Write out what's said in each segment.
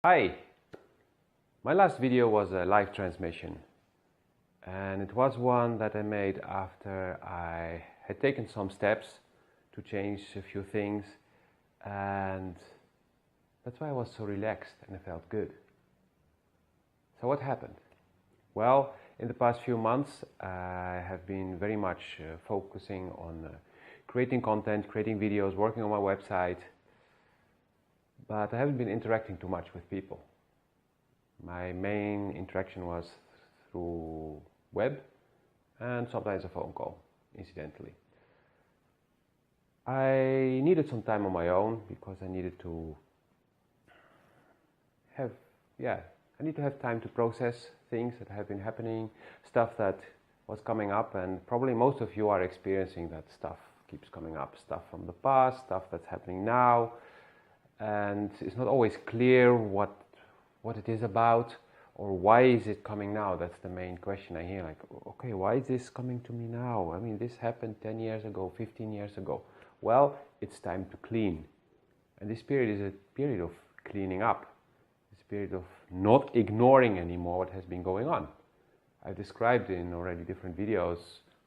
Hi! My last video was a live transmission, and it was one that I made after I had taken some steps to change a few things, and that's why I was so relaxed and I felt good. So what happened? Well, in the past few months I have been very much focusing on creating content, creating videos, working on my website, but I haven't been interacting too much with people. My main interaction was through web and sometimes a phone call, incidentally. I needed some time on my own because I needed to have, I need to have time to process things that have been happening, stuff that was coming up, and probably most of you are experiencing that stuff keeps coming up, stuff from the past, stuff that's happening now, and it's not always clear what it is about or why is it coming now. That's the main question I hear, like, okay, why is this coming to me now? I mean, this happened 10 years ago, 15 years ago. Well, it's time to clean, and this period is a period of cleaning up. It's a period of not ignoring anymore what has been going on. I've described in already different videos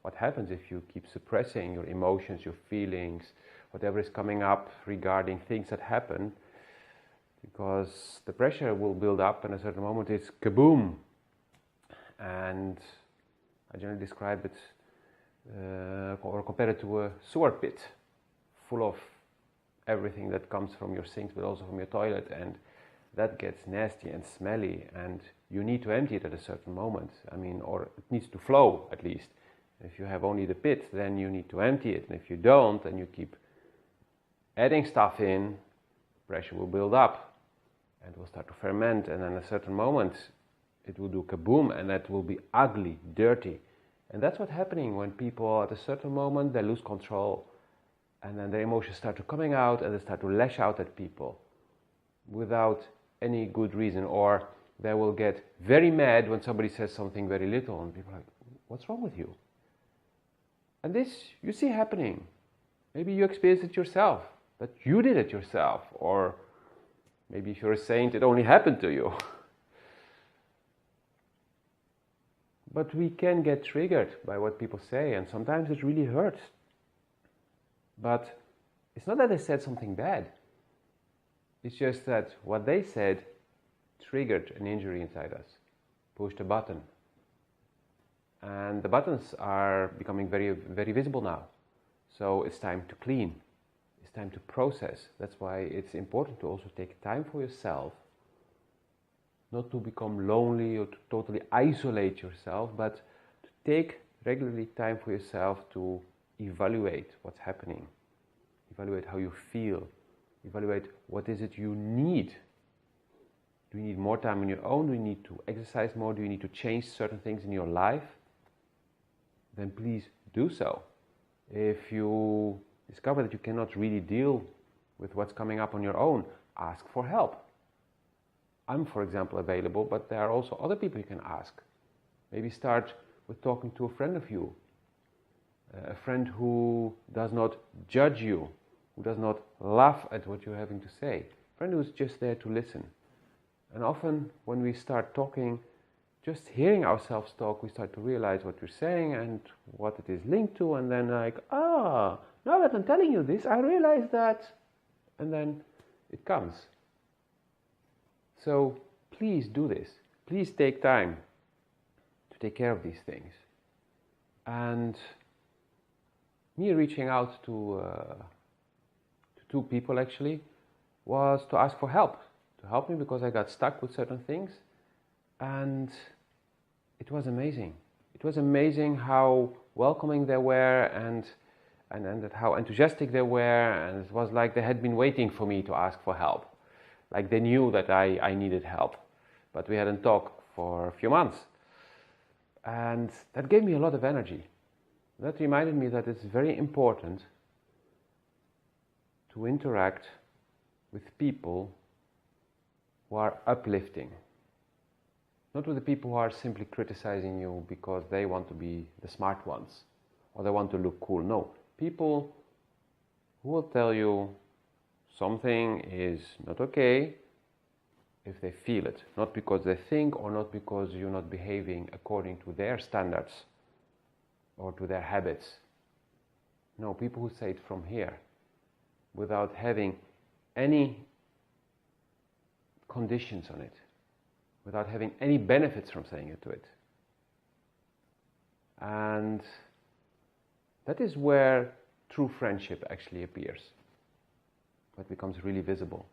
what happens if you keep suppressing your emotions, your feelings, whatever is coming up regarding things that happen, because the pressure will build up and at a certain moment it's kaboom. And I generally describe it or compare it to a sewer pit full of everything that comes from your sinks but also from your toilet, and that gets nasty and smelly and you need to empty it at a certain moment. I mean, or it needs to flow at least. If you have only the pit, then you need to empty it, and if you don't, then you keep adding stuff in, pressure will build up and will start to ferment, and then at a certain moment it will do kaboom, and that will be ugly, dirty. And that's what's happening when people at a certain moment they lose control, and then their emotions start to coming out and they start to lash out at people without any good reason, or they will get very mad when somebody says something very little and people are like, what's wrong with you? And this you see happening. Maybe you experienced it yourself, that you did it yourself, or maybe if you're a saint, it only happened to you. But we can get triggered by what people say, and sometimes it really hurts. But it's not that they said something bad. It's just that what they said triggered an injury inside us, pushed a button. And the buttons are becoming very, very visible now. So it's time to clean. It's time to process. That's why it's important to also take time for yourself, not to become lonely or to totally isolate yourself, but to take regularly time for yourself to evaluate what's happening, evaluate how you feel, evaluate what is it you need. Do you need more time on your own? Do you need to exercise more? Do you need to change certain things in your life? Then please do so. If you discover that you cannot really deal with what's coming up on your own, ask for help. I'm, for example, available, but there are also other people you can ask. Maybe start with talking to a friend of you, a friend who does not judge you, who does not laugh at what you're having to say, a friend who's just there to listen. And often when we start talking, just hearing ourselves talk, we start to realize what we're saying and what it is linked to, and then like, now that I'm telling you this, I realize that, and then it comes. So please do this. Please take time to take care of these things. And me reaching out to two people actually was to ask for help, to help me because I got stuck with certain things. And it was amazing. It was amazing how welcoming they were and how enthusiastic they were, and it was like they had been waiting for me to ask for help. Like they knew that I needed help, but we hadn't talked for a few months. And that gave me a lot of energy. That reminded me that it's very important to interact with people who are uplifting. Not with the people who are simply criticizing you because they want to be the smart ones or they want to look cool. No, people who will tell you something is not okay, if they feel it, not because they think or not because you're not behaving according to their standards or to their habits. No, people who say it from here without having any conditions on it, without having any benefits from saying it to it. And that is where true friendship actually appears. That becomes really visible.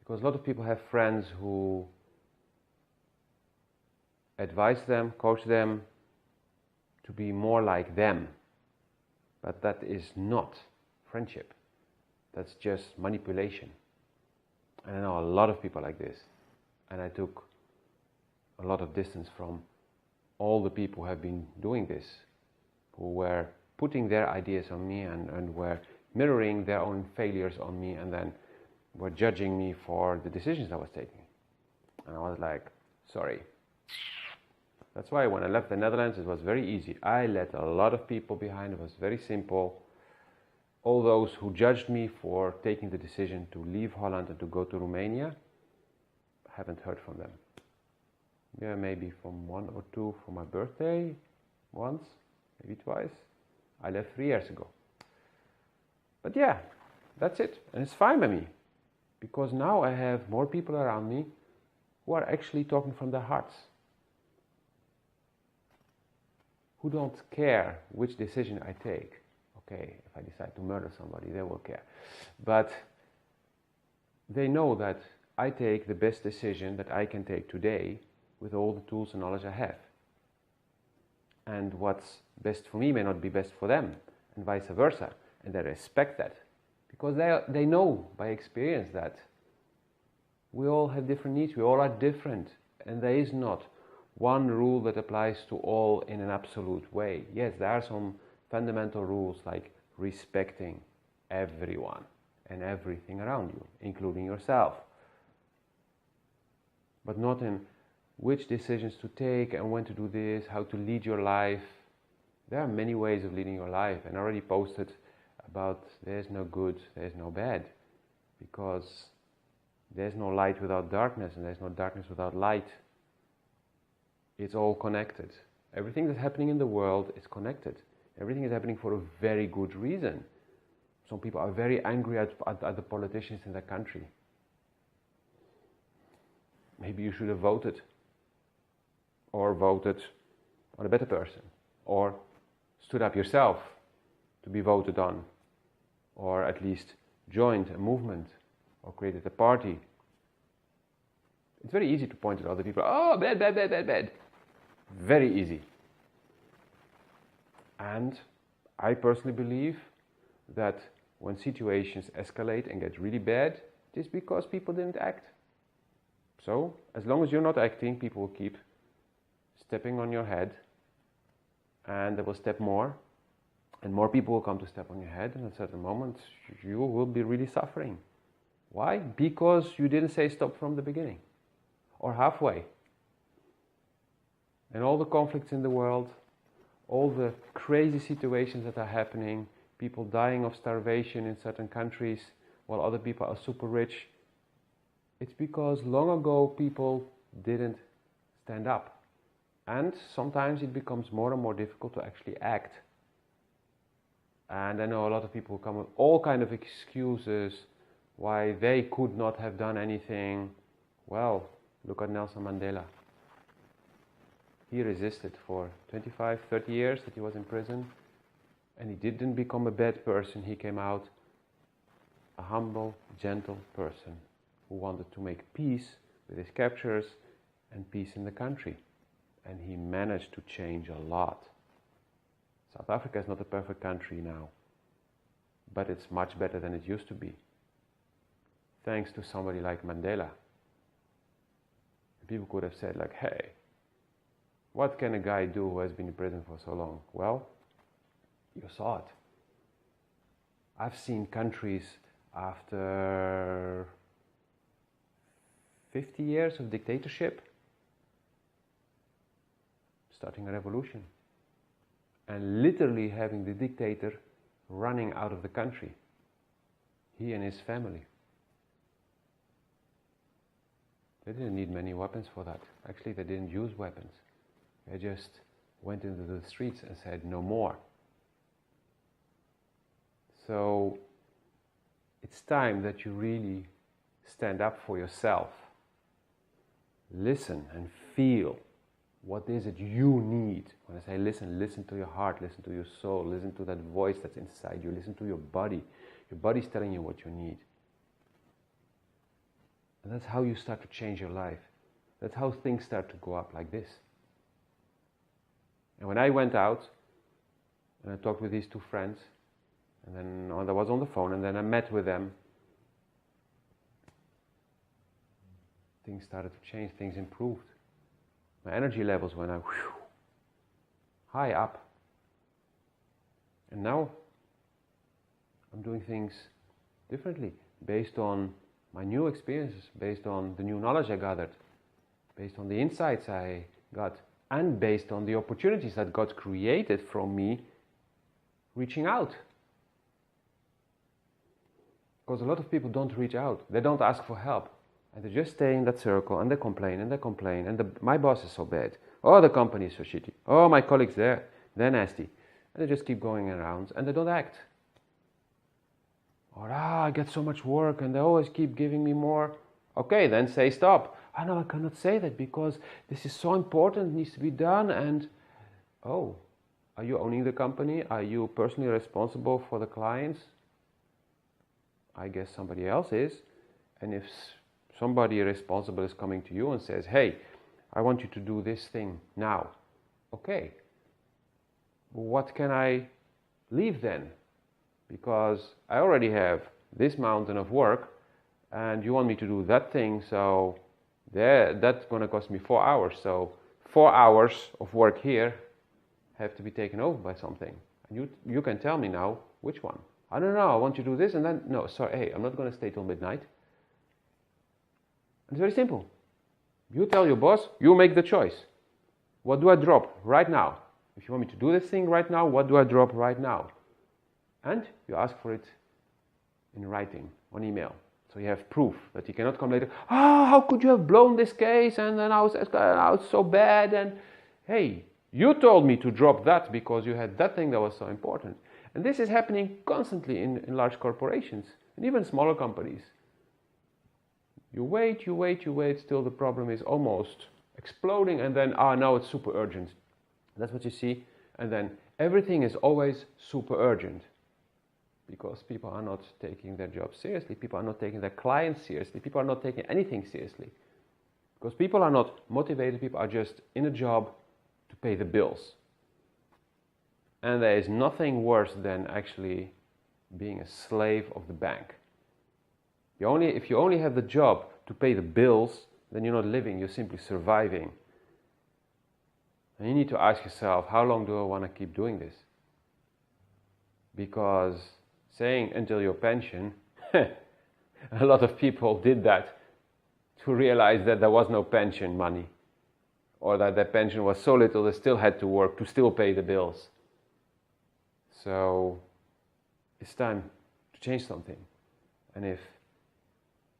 Because a lot of people have friends who advise them, coach them to be more like them. But that is not friendship. That's just manipulation. And I know a lot of people like this. And I took a lot of distance from all the people who have been doing this, who were putting their ideas on me and were mirroring their own failures on me and then were judging me for the decisions I was taking. And I was like, sorry. That's why when I left the Netherlands, it was very easy. I left a lot of people behind. It was very simple. All those who judged me for taking the decision to leave Holland and to go to Romania, I haven't heard from them. Yeah, maybe from one or two for my birthday, once, maybe twice. I left 3 years ago. But yeah, that's it. And it's fine by me. Because now I have more people around me who are actually talking from their hearts. Who don't care which decision I take. Okay, if I decide to murder somebody, they will care. But they know that I take the best decision that I can take today with all the tools and knowledge I have. And what's best for me may not be best for them, and vice versa. And they respect that. Because they know by experience that we all have different needs, we all are different. And there is not one rule that applies to all in an absolute way. Yes, there are some fundamental rules like respecting everyone and everything around you, including yourself. But not in which decisions to take and when to do this, how to lead your life. There are many ways of leading your life, and I already posted about there's no good, there's no bad, because there's no light without darkness and there's no darkness without light. It's all connected. Everything that's happening in the world is connected. Everything is happening for a very good reason. Some people are very angry at the politicians in their country. Maybe you should have voted. Or voted on a better person. Or stood up yourself to be voted on. Or at least joined a movement. Or created a party. It's very easy to point at other people. Oh, bad, bad, bad, bad, bad. Very easy. And I personally believe that when situations escalate and get really bad, it is because people didn't act. So, as long as you're not acting, people will keep stepping on your head, and they will step more, and more people will come to step on your head, and at a certain moment you will be really suffering. Why? Because you didn't say stop from the beginning, or halfway. And all the conflicts in the world, all the crazy situations that are happening, people dying of starvation in certain countries while other people are super rich, it's because long ago people didn't stand up. And sometimes it becomes more and more difficult to actually act. And I know a lot of people come with all kinds of excuses why they could not have done anything. Well, look at Nelson Mandela. He resisted for 25, 30 years that he was in prison, and he didn't become a bad person. He came out a humble, gentle person who wanted to make peace with his captors and peace in the country. And he managed to change a lot. South Africa is not a perfect country now, but it's much better than it used to be. Thanks to somebody like Mandela. People could have said like, hey, what can a guy do who has been in prison for so long? Well, you saw it. I've seen countries after 50 years of dictatorship starting a revolution and literally having the dictator running out of the country, he and his family. They didn't need many weapons for that. Actually, they didn't use weapons. They just went into the streets and said, no more. So it's time that you really stand up for yourself. Listen and feel. What is it you need? When I say listen, listen to your heart, listen to your soul, listen to that voice that's inside you, listen to your body. Your body's telling you what you need. And that's how you start to change your life. That's how things start to go up like this. And when I went out, and I talked with these two friends, and then I was on the phone, and then I met with them, things started to change, things improved. My energy levels went up, high up. And now I'm doing things differently, based on my new experiences, based on the new knowledge I gathered, based on the insights I got, and based on the opportunities that got created from me reaching out. Because a lot of people don't reach out, they don't ask for help. And they just stay in that circle and they complain and they complain. And my boss is so bad. Oh, the company is so shitty. Oh, my colleagues there, they're nasty. And they just keep going around and they don't act. Or, I get so much work and they always keep giving me more. Okay, then say stop. No, I cannot say that because this is so important, it needs to be done. And, oh, are you owning the company? Are you personally responsible for the clients? I guess somebody else is. And if somebody responsible is coming to you and says, hey, I want you to do this thing now. Okay. What can I leave then? Because I already have this mountain of work and you want me to do that thing, so that's going to cost me 4 hours. So 4 hours of work here have to be taken over by something. And you can tell me now which one. I don't know, I want you to do this and then, no, sorry, hey, I'm not going to stay till midnight. It's very simple. You tell your boss, you make the choice. What do I drop right now? If you want me to do this thing right now, what do I drop right now? And you ask for it in writing, on email. So you have proof that you cannot come later, how could you have blown this case? And then I was so bad. And hey, you told me to drop that because you had that thing that was so important. And this is happening constantly in large corporations and even smaller companies. You wait till the problem is almost exploding and then, now it's super urgent. That's what you see. And then everything is always super urgent because people are not taking their job seriously. People are not taking their clients seriously. People are not taking anything seriously. Because people are not motivated. People are just in a job to pay the bills. And there is nothing worse than actually being a slave of the bank. If you only have the job to pay the bills, then you're not living, you're simply surviving. And you need to ask yourself, how long do I want to keep doing this? Because saying until your pension, a lot of people did that to realize that there was no pension money. Or that their pension was so little they still had to work to still pay the bills. So it's time to change something. And if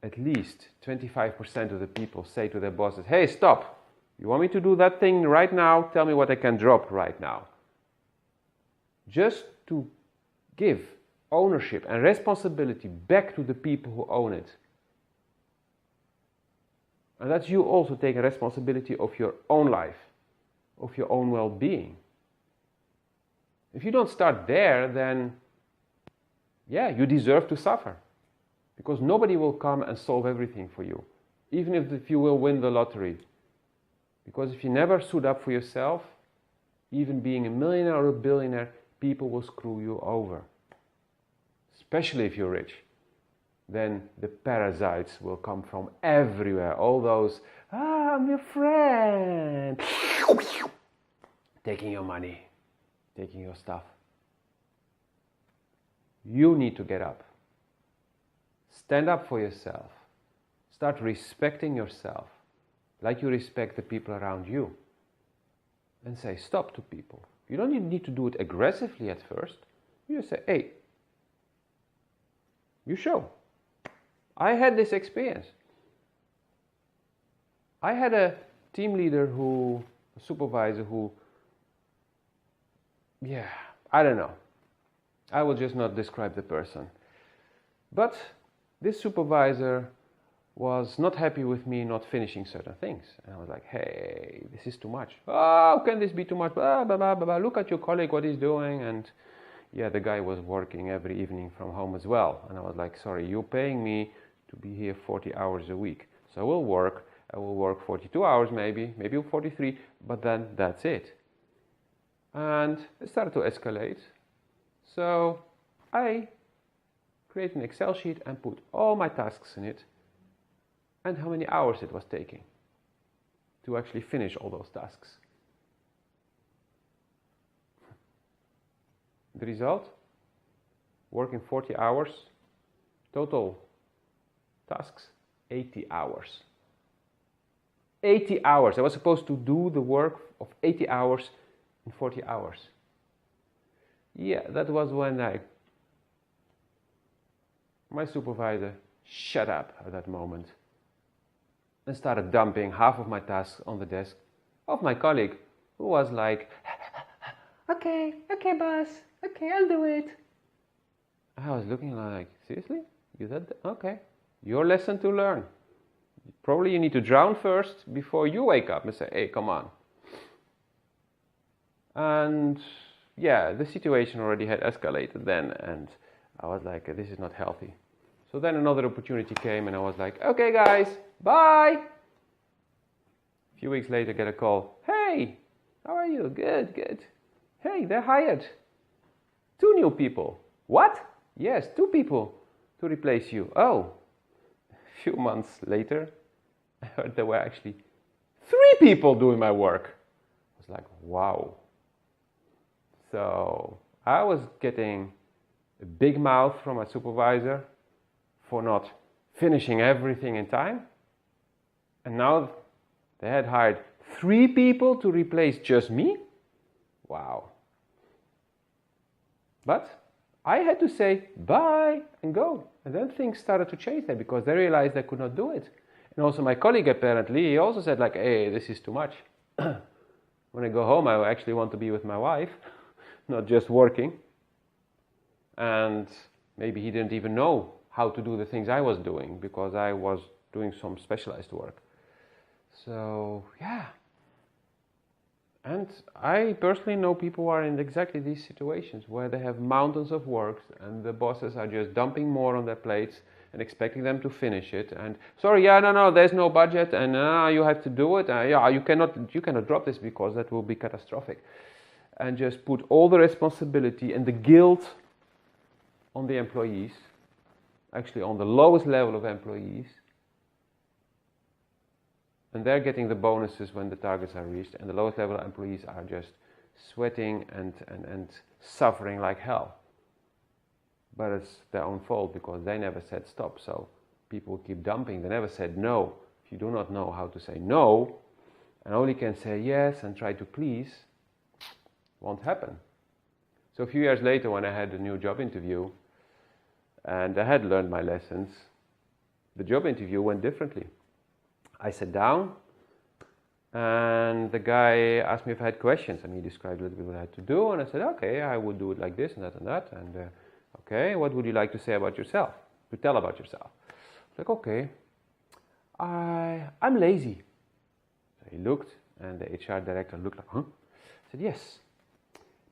at least 25% of the people say to their bosses, hey, stop, you want me to do that thing right now? Tell me what I can drop right now. Just to give ownership and responsibility back to the people who own it. And that's you also taking responsibility of your own life, of your own well-being. If you don't start there, then you deserve to suffer. Because nobody will come and solve everything for you, even if you will win the lottery. Because if you never stood up for yourself, even being a millionaire or a billionaire, people will screw you over. Especially if you're rich. Then the parasites will come from everywhere. All those, I'm your friend. Taking your money, taking your stuff. You need to get up. Stand up for yourself. Start respecting yourself like you respect the people around you. And say stop to people. You don't need to do it aggressively at first. You just say, hey, you show. I had this experience. I had a team leader a supervisor who, yeah, I don't know. I will just not describe the person. But this supervisor was not happy with me not finishing certain things. And I was like, hey, this is too much. Oh, how can this be too much? Blah, blah, blah, blah, blah. Look at your colleague, what he's doing. And yeah, the guy was working every evening from home as well. And I was like, sorry, you're paying me to be here 40 hours a week. So I will work 42 hours maybe 43, but then that's it. And it started to escalate. So I created an Excel sheet and put all my tasks in it and how many hours it was taking to actually finish all those tasks. The result? Working 40 hours, total tasks, 80 hours. 80 hours. I was supposed to do the work of 80 hours in 40 hours. Yeah, that was when my supervisor shut up at that moment and started dumping half of my tasks on the desk of my colleague, who was like, okay, boss, okay, I'll do it. I was looking like, seriously? You said that? Okay, your lesson to learn. Probably you need to drown first before you wake up and say, hey, come on. And yeah, the situation already had escalated then, and I was like, this is not healthy. So then another opportunity came and I was like, okay guys, bye. A few weeks later, get a call. Hey, how are you? Good, good. Hey, they're hired. 2 new people. What? Yes, 2 people to replace you. Oh, a few months later, I heard there were actually 3 people doing my work. I was like, wow. So I was getting a big mouth from my supervisor for not finishing everything in time. And now they had hired 3 people to replace just me. Wow. But I had to say bye and go. And then things started to change there because they realized I could not do it. And also my colleague apparently, he also said like, hey, this is too much. When I go home, I actually want to be with my wife, not just working. And maybe he didn't even know how to do the things I was doing because I was doing some specialized work. So, yeah. And I personally know people who are in exactly these situations where they have mountains of work and the bosses are just dumping more on their plates and expecting them to finish it. And sorry, yeah, no, there's no budget, and you have to do it. Yeah, you cannot drop this because that will be catastrophic. And just put all the responsibility and the guilt on the employees, actually on the lowest level of employees. And they're getting the bonuses when the targets are reached, and the lowest level employees are just sweating and suffering like hell. But it's their own fault because they never said stop, so people keep dumping. They never said no. If you do not know how to say no, and only can say yes and try to please, won't happen. So a few years later, when I had a new job interview, and I had learned my lessons, the job interview went differently. I sat down and the guy asked me if I had questions, and he described a little bit what I had to do, and I said, okay, I would do it like this and that and that, and okay, what would you like to say about yourself, to tell about yourself? I was like, okay, I'm lazy. So he looked, and the HR director looked like, huh? I said, yes,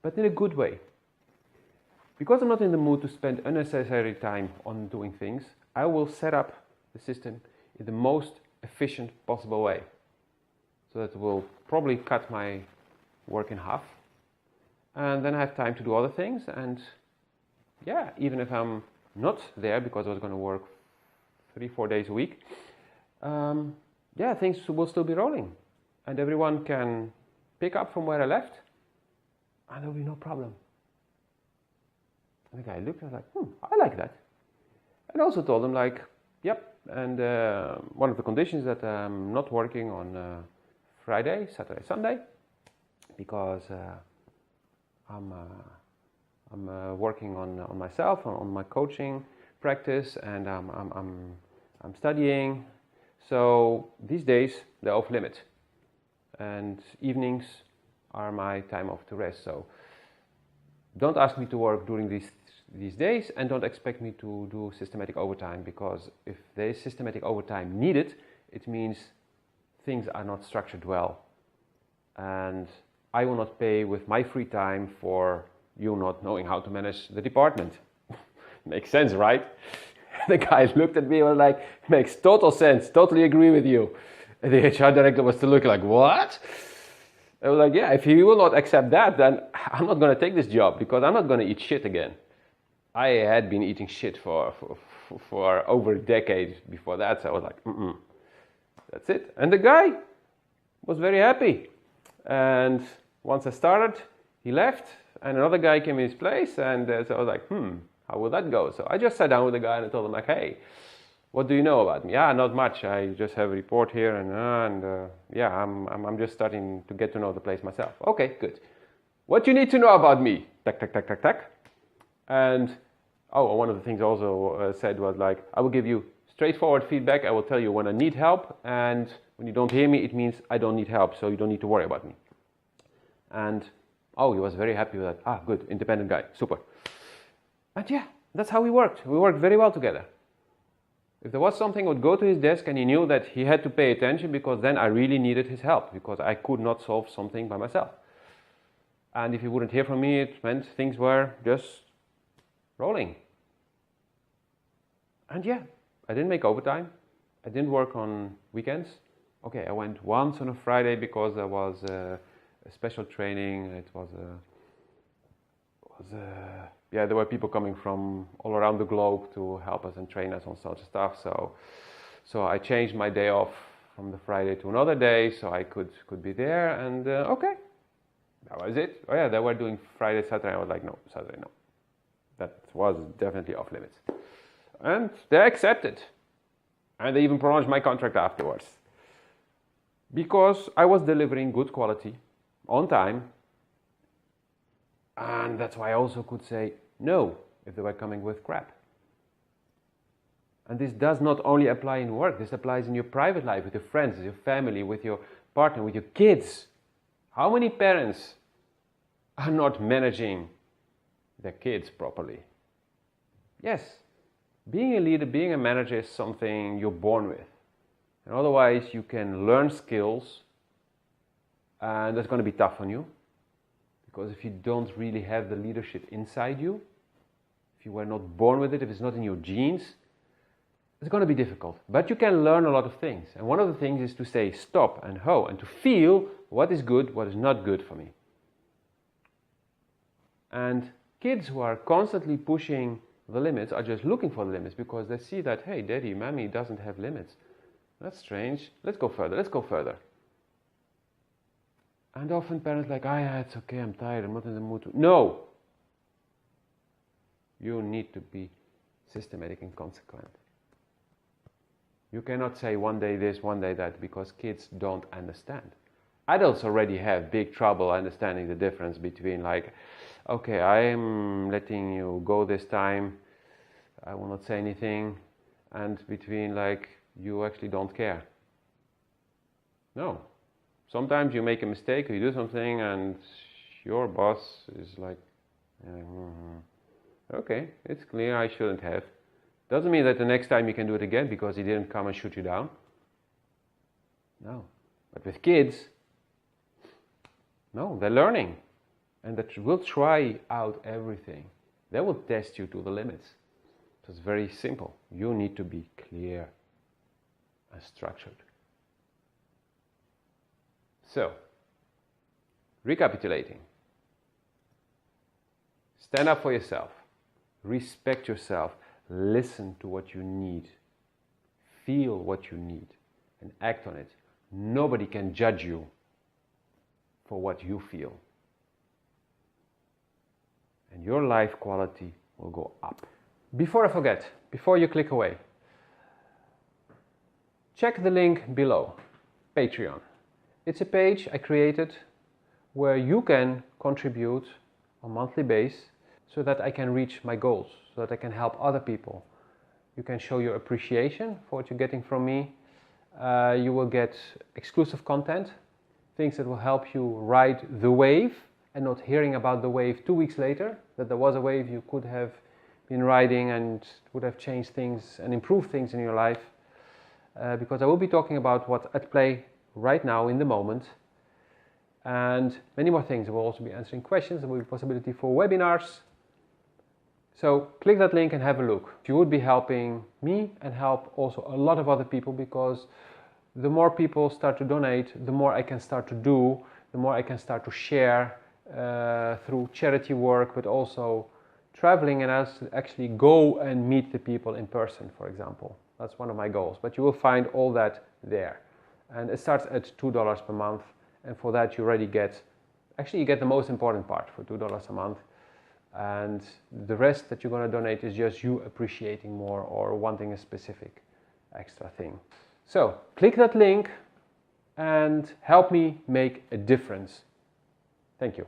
but in a good way. Because I'm not in the mood to spend unnecessary time on doing things, I will set up the system in the most efficient possible way. So that will probably cut my work in half. And then I have time to do other things. And yeah, even if I'm not there because I was going to work 3-4 days a week, yeah, things will still be rolling. And everyone can pick up from where I left, and there will be no problem. And the guy looked and was like, I like that. And I also told him like, yep, and one of the conditions that I'm not working on Friday, Saturday, Sunday, because I'm working on myself, on my coaching practice, and I'm studying. So these days they're off limit, and evenings are my time off to rest. So don't ask me to work during these days, and don't expect me to do systematic overtime, because if there is systematic overtime needed, it means things are not structured well, and I will not pay with my free time for you not knowing how to manage the department. Makes sense, right? The guy looked at me and was like, makes total sense, totally agree with you. And the HR director was still looking like, what? I was like, yeah, if he will not accept that, then I'm not going to take this job, because I'm not going to eat shit again. I had been eating shit for over a decade before that, so I was like, that's it. And the guy was very happy. And once I started, he left, and another guy came in his place, and so I was like, how will that go? So I just sat down with the guy and I told him, like, hey, what do you know about me? Yeah, not much. I just have a report here, and yeah, I'm just starting to get to know the place myself. Okay, good. What you need to know about me? Tack, tack, tack, tack, tack. And one of the things also said was like, I will give you straightforward feedback. I will tell you when I need help, and when you don't hear me, it means I don't need help, so you don't need to worry about me. And he was very happy with that. Ah, good, independent guy, super. And yeah, that's how we worked. We worked very well together. If there was something, I would go to his desk, and he knew that he had to pay attention, because then I really needed his help, because I could not solve something by myself. And if he wouldn't hear from me, it meant things were just rolling. And yeah, I didn't make overtime. I didn't work on weekends. Okay, I went once on a Friday because there was a special training. It was there were people coming from all around the globe to help us and train us on such stuff. So I changed my day off from the Friday to another day, so I could be there. And okay, that was it. Oh yeah, they were doing Friday, Saturday. I was like, no, Saturday, no. That was definitely off limits. And they accepted. And they even prolonged my contract afterwards. Because I was delivering good quality, on time. And that's why I also could say no if they were coming with crap. And this does not only apply in work, this applies in your private life, with your friends, with your family, with your partner, with your kids. How many parents are not managing their kids properly? Yes, being a leader, being a manager is something you're born with. And otherwise you can learn skills, and that's going to be tough on you. Because if you don't really have the leadership inside you, if you were not born with it, if it's not in your genes, it's going to be difficult. But you can learn a lot of things. And one of the things is to say stop and ho, and to feel what is good, what is not good for me. And kids who are constantly pushing the limits are just looking for the limits, because they see that, hey, daddy, mommy doesn't have limits. That's strange. Let's go further. Let's go further. And often parents are like, yeah, it's okay, I'm tired, I'm not in the mood to. No! You need to be systematic and consequent. You cannot say one day this, one day that, because kids don't understand. Adults already have big trouble understanding the difference between like, okay, I'm letting you go this time, I will not say anything, and between like, you actually don't care. No. Sometimes you make a mistake or you do something and your boss is like, okay, it's clear, I shouldn't have. Doesn't mean that the next time you can do it again because he didn't come and shoot you down. No. But with kids, no, they're learning. And they will try out everything. They will test you to the limits. So it's very simple. You need to be clear and structured. So, recapitulating. Stand up for yourself. Respect yourself. Listen to what you need. Feel what you need and act on it. Nobody can judge you for what you feel. And your life quality will go up. Before I forget, before you click away, check the link below, Patreon. It's a page I created where you can contribute on a monthly basis so that I can reach my goals, so that I can help other people. You can show your appreciation for what you're getting from me, You will get exclusive content, things that will help you ride the wave and not hearing about the wave 2 weeks later, that there was a wave you could have been riding and would have changed things and improved things in your life. Because I will be talking about what's at play right now in the moment and many more things. I will also be answering questions. There will be possibility for webinars. So click that link and have a look. You would be helping me and help also a lot of other people, because the more people start to donate, the more I can start to do, the more I can start to share through charity work, but also traveling and actually go and meet the people in person, for example. That's one of my goals, but you will find all that there. And it starts at $2 per month, and for that you already get, actually you get the most important part for $2 a month, and the rest that you're going to donate is just you appreciating more or wanting a specific extra thing. So click that link and help me make a difference. Thank you.